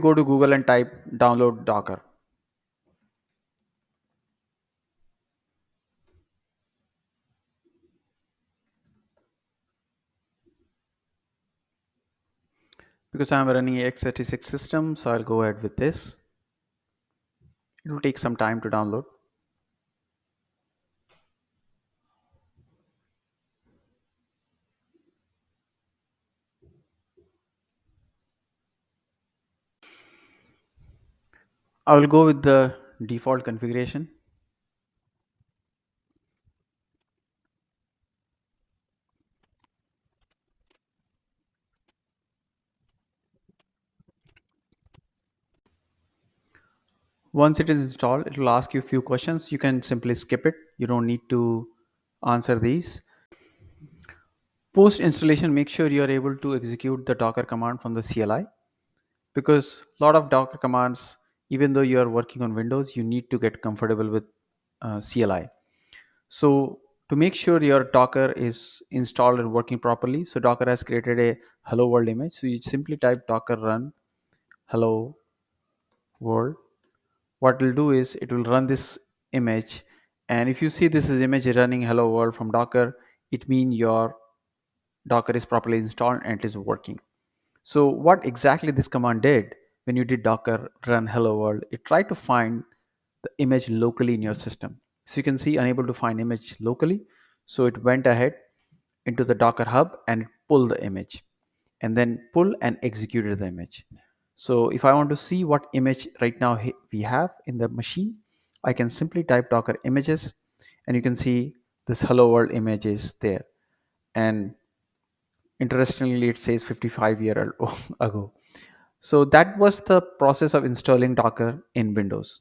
Go to Google and type download Docker, because I'm running a x86 system, so I'll go ahead with this. It will take some time to download. I will go with the default configuration. Once it is installed, it will ask you a few questions. You can simply skip it. You don't need to answer these. Post installation, make sure you are able to execute the Docker command from the CLI, because a lot of Docker commands, even though you are working on Windows, you need to get comfortable with CLI. So to make sure your Docker is installed and working properly, so Docker has created a hello world image. So you simply type docker run hello world. What it will do is it will run this image, and if you see this is image running hello world from Docker, it means your Docker is properly installed and it is working. So what exactly this command did when you did docker run hello world, it tried to find the image locally in your system. So you can see unable to find image locally. So it went ahead into the Docker hub and it pulled the image, and then pull and executed the image. So if I want to see what image right now we have in the machine, I can simply type docker images, and you can see this hello world image is there. And interestingly, it says 55-year ago. So that was the process of installing Docker in Windows.